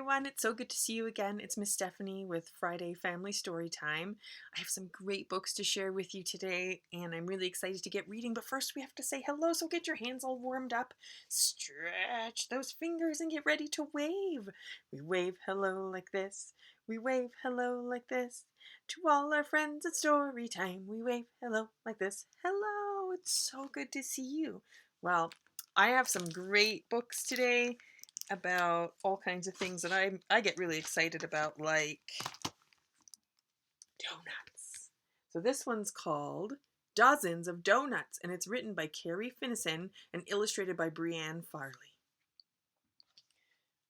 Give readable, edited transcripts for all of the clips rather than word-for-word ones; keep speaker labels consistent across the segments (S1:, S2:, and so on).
S1: everyone. It's so good to see you again. It's Miss Stephanie with Friday Family Storytime. I have some great books to share with you today, and I'm really excited to get reading. But first, we have to say hello, so get your hands all warmed up. Stretch those fingers and get ready to wave. We wave hello like this. We wave hello like this. To all our friends at Storytime, we wave hello like this. Hello, it's so good to see you. Well, I have some great books today about all kinds of things that I get really excited about, like donuts. So this one's called Dozens of Donuts, and it's written by Carrie Finnison and illustrated by Brianne Farley.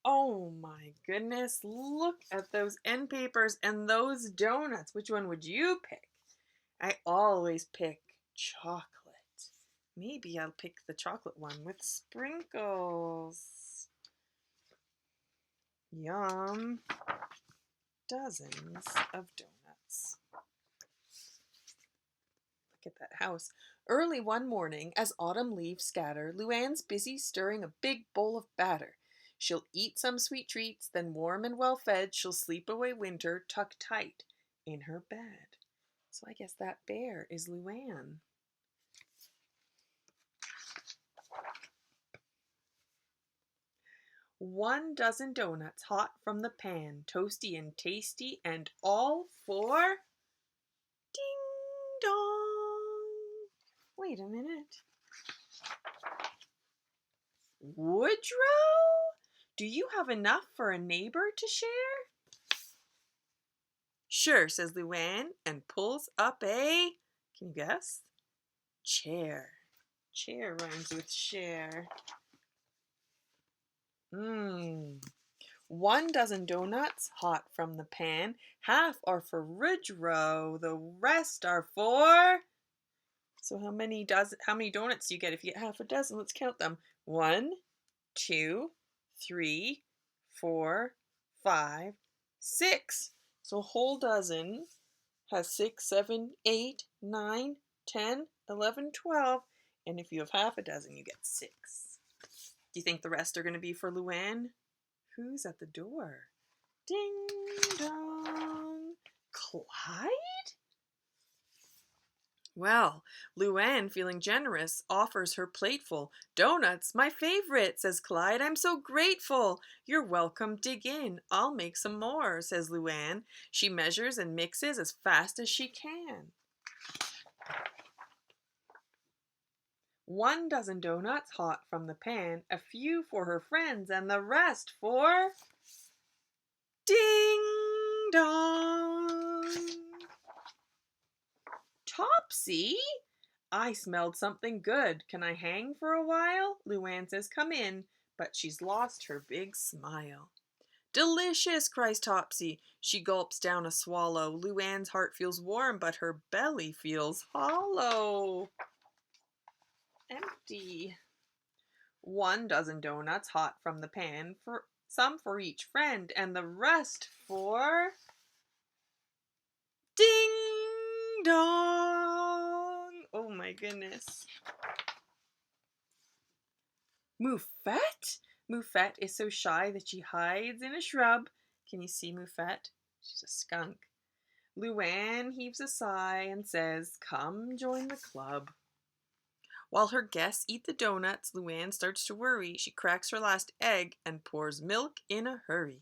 S1: Oh my goodness, look at those end papers and those donuts. Which one would you pick? I always pick chocolate. Maybe I'll pick the chocolate one with sprinkles. Yum. Dozens of donuts. Look at that house. Early one morning, as autumn leaves scatter, Luann's busy stirring a big bowl of batter. She'll eat some sweet treats, then warm and well fed, she'll sleep away winter tucked tight in her bed. So I guess that bear is Luann. One dozen donuts hot from the pan, toasty and tasty, and all for ding dong. Wait a minute. Woodrow? Do you have enough for a neighbor to share? Sure, says Luann, and pulls up a, can you guess? Chair. Chair rhymes with share. One dozen donuts hot from the pan. Half are for Woodrow. The rest are for... So how many donuts do you get if you get half a dozen? Let's count them. 1, 2, 3, 4, 5, 6. So a whole dozen has 6, 7, 8, 9, 10, 11, 12. And if you have half a dozen, you get 6. Do you think the rest are going to be for Luann? Who's at the door? Ding dong. Clyde? Well, Luann, feeling generous, offers her plateful. Donuts, my favorite, says Clyde. I'm so grateful. You're welcome. Dig in. I'll make some more, says Luann. She measures and mixes as fast as she can. 1 dozen donuts hot from the pan, a few for her friends, and the rest for... Ding dong! Topsy? I smelled something good. Can I hang for a while? Luann says, come in, but she's lost her big smile. Delicious, cries Topsy. She gulps down a swallow. Luann's heart feels warm, but her belly feels hollow. Empty. 1 dozen donuts hot from the pan, some for each friend, and the rest for... Ding dong! Oh my goodness. Moufette? Moufette is so shy that she hides in a shrub. Can you see Moufette? She's a skunk. Luann heaves a sigh and says, come join the club. While her guests eat the donuts, Luann starts to worry. She cracks her last egg and pours milk in a hurry.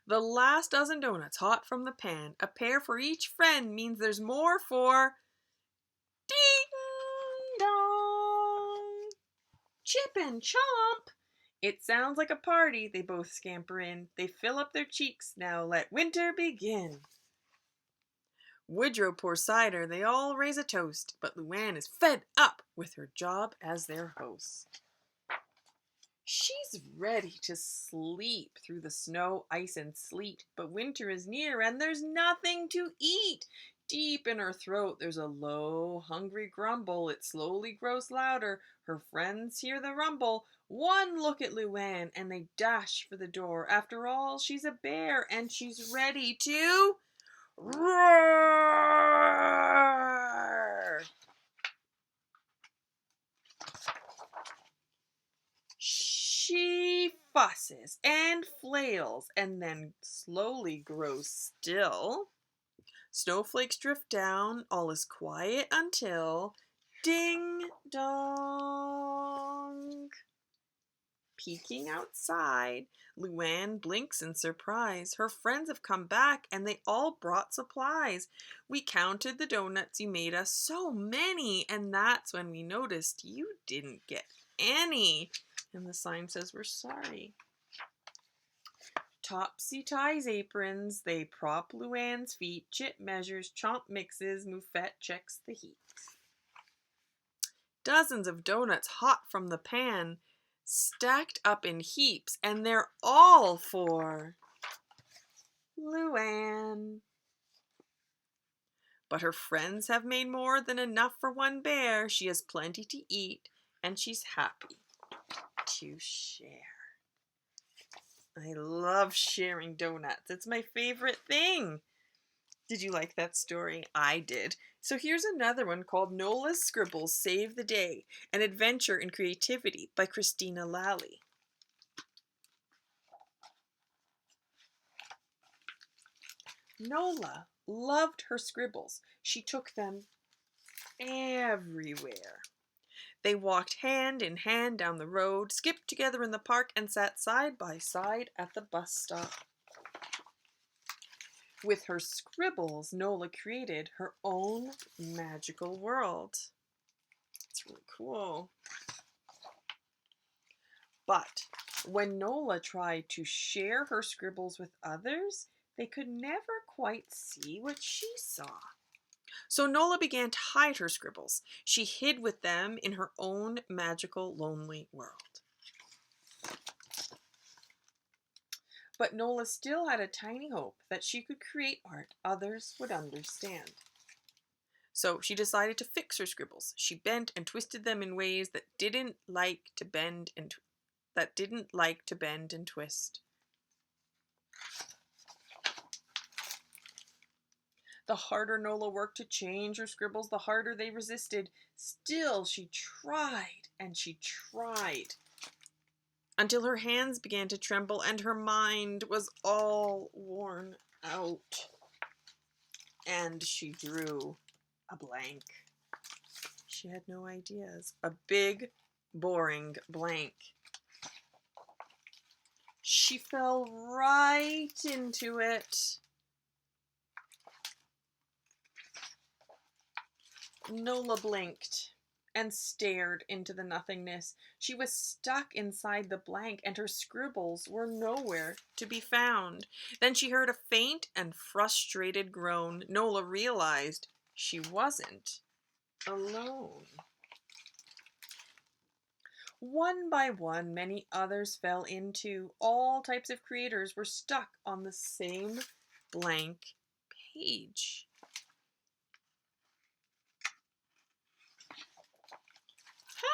S1: The last dozen donuts hot from the pan, a pair for each friend, means there's more for... Ding dong! Chip and Chomp! It sounds like a party. They both scamper in. They fill up their cheeks. Now let winter begin. Woodrow pours cider. They all raise a toast. But Luann is fed up with her job as their host. She's ready to sleep through the snow, ice, and sleet. But winter is near and there's nothing to eat. Deep in her throat there's a low, hungry grumble. It slowly grows louder. Her friends hear the rumble. One look at Luann and they dash for the door. After all, she's a bear and she's ready to roar! She fusses and flails and then slowly grows still. Snowflakes drift down, all is quiet until ding dong. Peeking outside, Luann blinks in surprise. Her friends have come back and they all brought supplies. We counted the donuts you made us, so many, and that's when we noticed you didn't get any. And the sign says we're sorry. Topsy ties aprons, they prop Luann's feet. Chip measures, Chomp mixes, Moufette checks the heat. Dozens of donuts hot from the pan, stacked up in heaps, and they're all for Luann. But her friends have made more than enough for one bear. She has plenty to eat, and she's happy to share. I love sharing donuts. It's my favorite thing. Did you like that story? I did. So here's another one called Nola Scribbles Save the Day, An Adventure in Creativity by Christina Lally. Nola loved her scribbles. She took them everywhere. They walked hand in hand down the road, skipped together in the park, and sat side by side at the bus stop. With her scribbles, Nola created her own magical world. It's really cool. But when Nola tried to share her scribbles with others, they could never quite see what she saw. So Nola began to hide her scribbles. She hid with them in her own magical, lonely world. But Nola still had a tiny hope that she could create art others would understand. So she decided to fix her scribbles. She bent and twisted them in ways that didn't like to bend and twist. The harder Nola worked to change her scribbles, the harder they resisted. Still, she tried and she tried until her hands began to tremble and her mind was all worn out. And she drew a blank. She had no ideas. A big, boring blank. She fell right into it. Nola blinked and stared into the nothingness. She was stuck inside the blank and her scribbles were nowhere to be found. Then she heard a faint and frustrated groan. Nola realized she wasn't alone. One by one, many others fell into. All types of creators were stuck on the same blank page.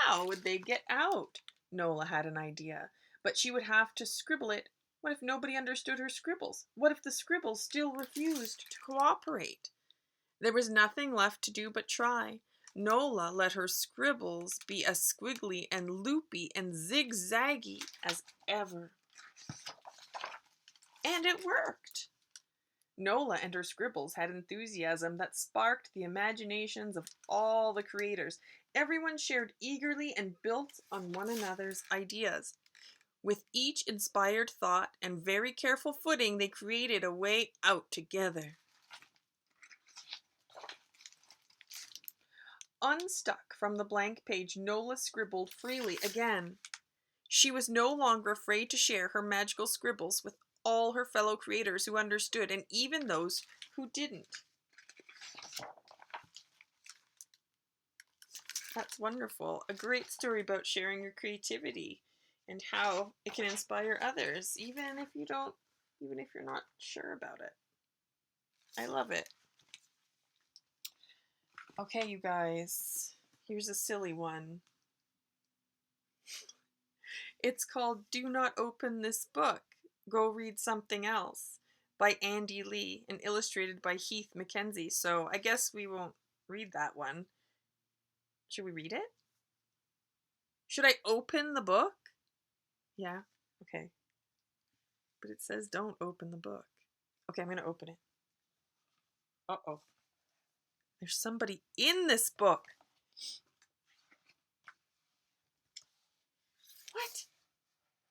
S1: How would they get out? Nola had an idea, but she would have to scribble it. What if nobody understood her scribbles? What if the scribbles still refused to cooperate? There was nothing left to do but try. Nola let her scribbles be as squiggly and loopy and zigzaggy as ever. And it worked. Nola and her scribbles had enthusiasm that sparked the imaginations of all the creators. Everyone shared eagerly and built on one another's ideas. With each inspired thought and very careful footing, they created a way out together. Unstuck from the blank page, Nola scribbled freely again. She was no longer afraid to share her magical scribbles with all her fellow creators who understood, and even those who didn't. That's wonderful. A great story about sharing your creativity and how it can inspire others, even if you're not sure about it. I love it. Okay, you guys, here's a silly one. It's called Do Not Open This Book. Go Read Something Else by Andy Lee and illustrated by Heath Mackenzie. So I guess we won't read that one. Should we read it? Should I open the book? Yeah? Okay. But it says don't open the book. Okay, I'm going to open it. Uh-oh. There's somebody in this book. What?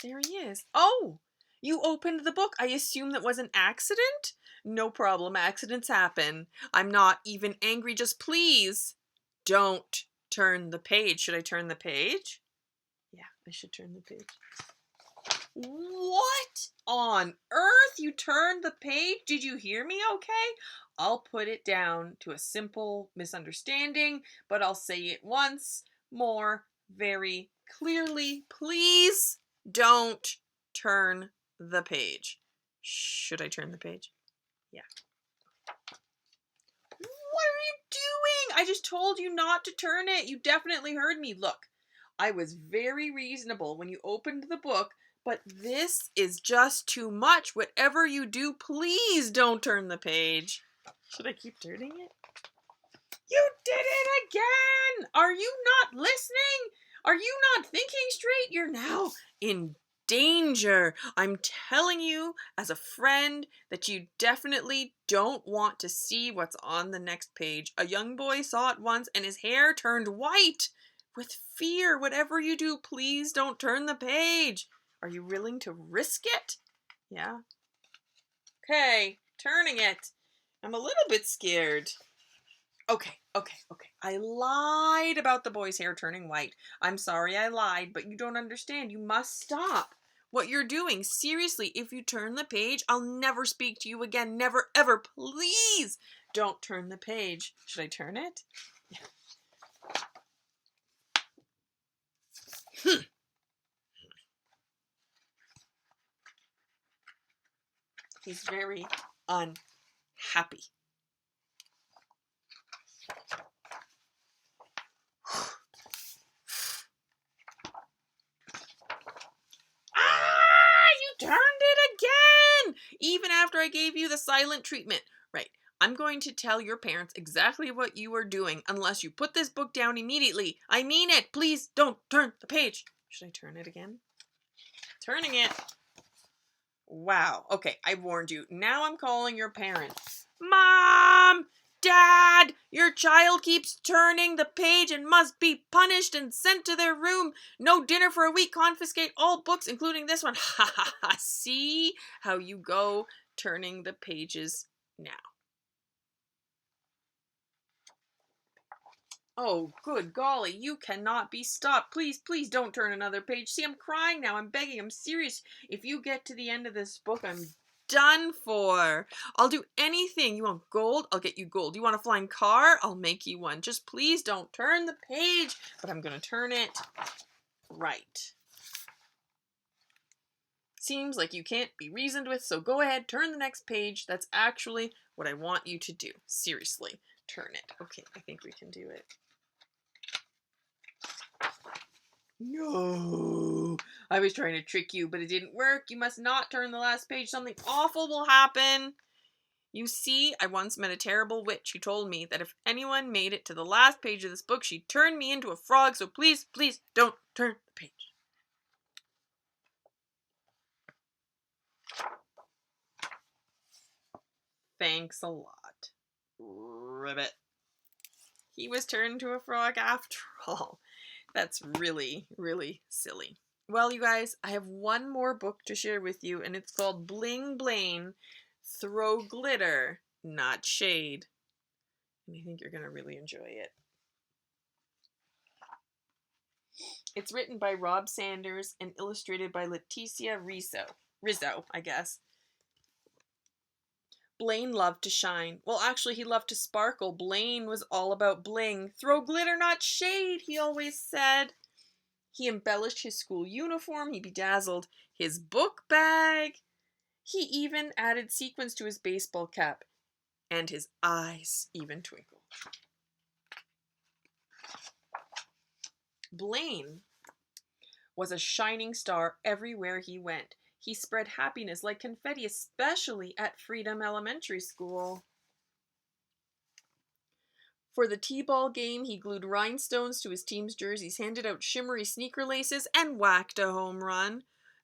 S1: There he is. Oh! You opened the book. I assume that was an accident? No problem. Accidents happen. I'm not even angry. Just please don't turn the page. Should I turn the page? Yeah, I should turn the page. What on earth? You turned the page? Did you hear me okay? I'll put it down to a simple misunderstanding, but I'll say it once more very clearly. Please don't turn the page. Should I turn the page? Yeah. What are you doing? I just told you not to turn it. You definitely heard me. Look, I was very reasonable when you opened the book, but this is just too much. Whatever you do, please don't turn the page. Should I keep turning it? You did it again! Are you not listening? Are you not thinking straight? You're now in danger. I'm telling you as a friend that you definitely don't want to see what's on the next page. A young boy saw it once and his hair turned white with fear. Whatever you do, please don't turn the page. Are you willing to risk it? Yeah. Okay, turning it. I'm a little bit scared. Okay. I lied about the boy's hair turning white. I'm sorry I lied, but you don't understand. You must stop what you're doing. Seriously, if you turn the page, I'll never speak to you again. Never, ever. Please don't turn the page. Should I turn it? He's very unhappy. You turned it again! Even after I gave you the silent treatment. Right. I'm going to tell your parents exactly what you are doing unless you put this book down immediately. I mean it. Please don't turn the page. Should I turn it again? Turning it. Wow. Okay, I warned you. Now I'm calling your parents. Mom! Dad! Your child keeps turning the page and must be punished and sent to their room. No dinner for a week. Confiscate all books, including this one. Ha ha ha. See how you go turning the pages now. Oh, good golly, you cannot be stopped. Please, please don't turn another page. See, I'm crying now. I'm begging. I'm serious. If you get to the end of this book, I'm done for. I'll do anything. You want gold? I'll get you gold. You want a flying car? I'll make you one. Just please don't turn the page. But I'm going to turn it right. Seems like you can't be reasoned with, so go ahead, turn the next page. That's actually what I want you to do. Seriously, turn it. Okay, I think we can do it. No, I was trying to trick you, but it didn't work. You must not turn the last page. Something awful will happen. You see, I once met a terrible witch who told me that if anyone made it to the last page of this book, she'd turn me into a frog, so please, please don't turn the page. Thanks a lot. Ribbit. He was turned into a frog after all. That's really, really silly. Well, you guys, I have one more book to share with you, and it's called Bling Bling, Throw Glitter, Not Shade. And I think you're going to really enjoy it. It's written by Rob Sanders and illustrated by Leticia Rizzo, I guess. Blaine loved to shine. Well, actually, he loved to sparkle. Blaine was all about bling. Throw glitter, not shade, he always said. He embellished his school uniform. He bedazzled his book bag. He even added sequins to his baseball cap. And his eyes even twinkled. Blaine was a shining star everywhere he went. He spread happiness like confetti, especially at Freedom Elementary School. For the t-ball game, he glued rhinestones to his team's jerseys, handed out shimmery sneaker laces, and whacked a home run.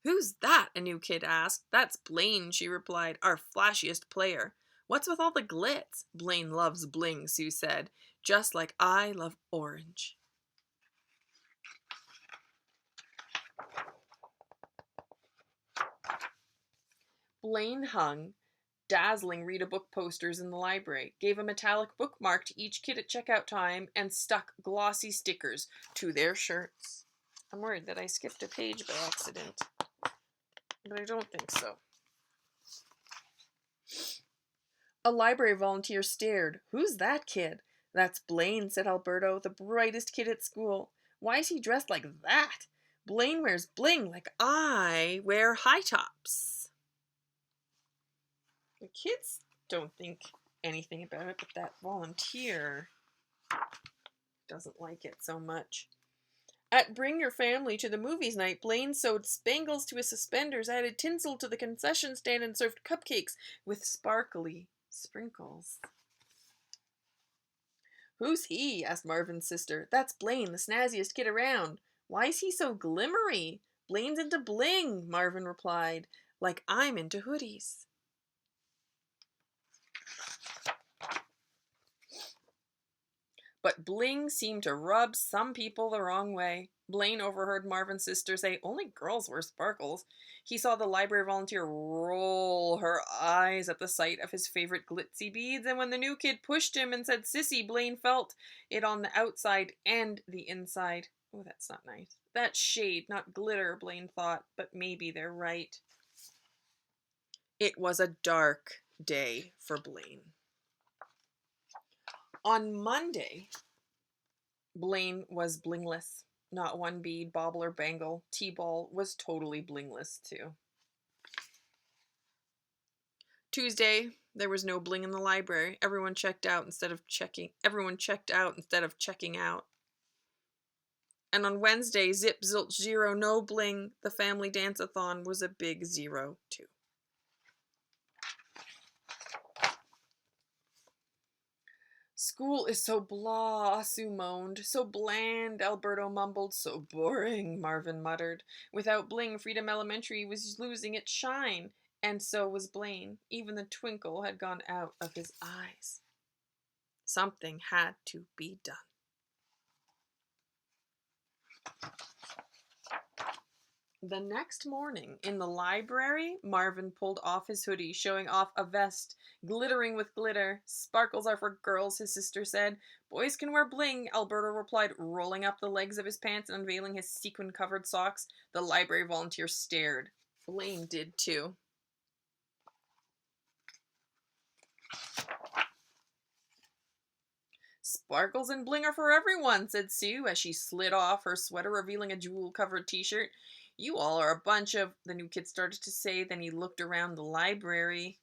S1: "Who's that?" a new kid asked. "That's Blaine," she replied, "our flashiest player." "What's with all the glitz?" "Blaine loves bling," Sue said, "just like I love orange." Blaine hung dazzling read-a-book posters in the library, gave a metallic bookmark to each kid at checkout time, and stuck glossy stickers to their shirts. I'm worried that I skipped a page by accident, but I don't think so. A library volunteer stared. "Who's that kid?" "That's Blaine," said Alberto, "the brightest kid at school." "Why is he dressed like that?" "Blaine wears bling like I wear high tops." The kids don't think anything about it, but that volunteer doesn't like it so much. At Bring Your Family to the Movies night, Blaine sewed spangles to his suspenders, added tinsel to the concession stand, and served cupcakes with sparkly sprinkles. "Who's he?" asked Marvin's sister. "That's Blaine, the snazziest kid around." "Why is he so glimmery?" "Blaine's into bling," Marvin replied, "like I'm into hoodies." But bling seemed to rub some people the wrong way. Blaine overheard Marvin's sister say, "Only girls wear sparkles." He saw the library volunteer roll her eyes at the sight of his favorite glitzy beads, and when the new kid pushed him and said "sissy," Blaine felt it on the outside and the inside. Oh, that's not nice. That's shade, not glitter, Blaine thought, but maybe they're right. It was a dark day for Blaine. On Monday, Blaine was blingless. Not one bead, bauble, or bangle. T-ball was totally blingless, too. Tuesday, there was no bling in the library. Everyone checked out instead of checking out. And on Wednesday, zip, zilch, zero, no bling. The family dance-a-thon was a big 0, too. "School is so blah," Sue moaned. "So bland," Alberto mumbled. "So boring," Marvin muttered. Without bling, Freedom Elementary was losing its shine, and so was Blaine. Even the twinkle had gone out of his eyes. Something had to be done. The next morning, in the library, Marvin pulled off his hoodie, showing off a vest glittering with glitter. "Sparkles are for girls," his sister said. "Boys can wear bling," Alberto replied, rolling up the legs of his pants and unveiling his sequin-covered socks. The library volunteer stared. Blaine did too. "Sparkles and bling are for everyone," said Sue as she slid off her sweater, revealing a jewel-covered t-shirt. "You all are a bunch of," the new kid started to say, then he looked around the library.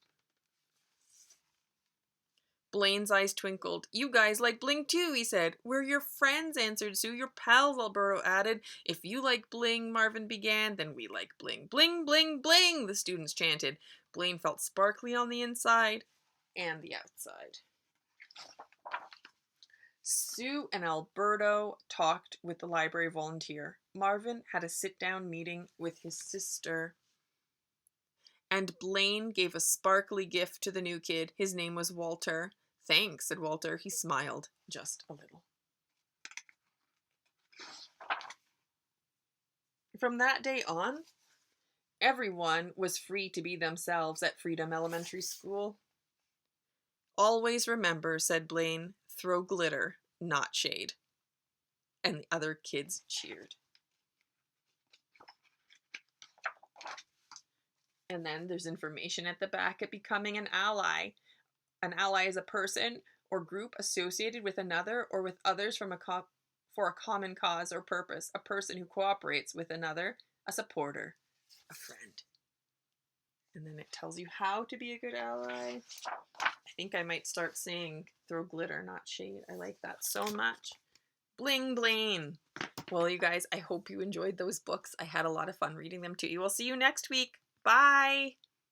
S1: Blaine's eyes twinkled. "You guys like bling too," he said. "We're your friends," answered Sue. "Your pals," Alberto added. "If you like bling," Marvin began, "then we like bling." "Bling, bling, bling," the students chanted. Blaine felt sparkly on the inside and the outside. Sue and Alberto talked with the library volunteer. Marvin had a sit-down meeting with his sister. And Blaine gave a sparkly gift to the new kid. His name was Walter. "Thanks," said Walter. He smiled just a little. From that day on, everyone was free to be themselves at Freedom Elementary School. "Always remember," said Blaine, "throw glitter, not shade." And the other kids cheered. And then there's information at the back at becoming an ally. An ally is a person or group associated with another or with others for a common cause or purpose. A person who cooperates with another, a supporter, a friend. And then it tells you how to be a good ally. I think I might start saying throw glitter, not shade. I like that so much. Bling, bling. Well, you guys, I hope you enjoyed those books. I had a lot of fun reading them to you. I'll see you next week. Bye.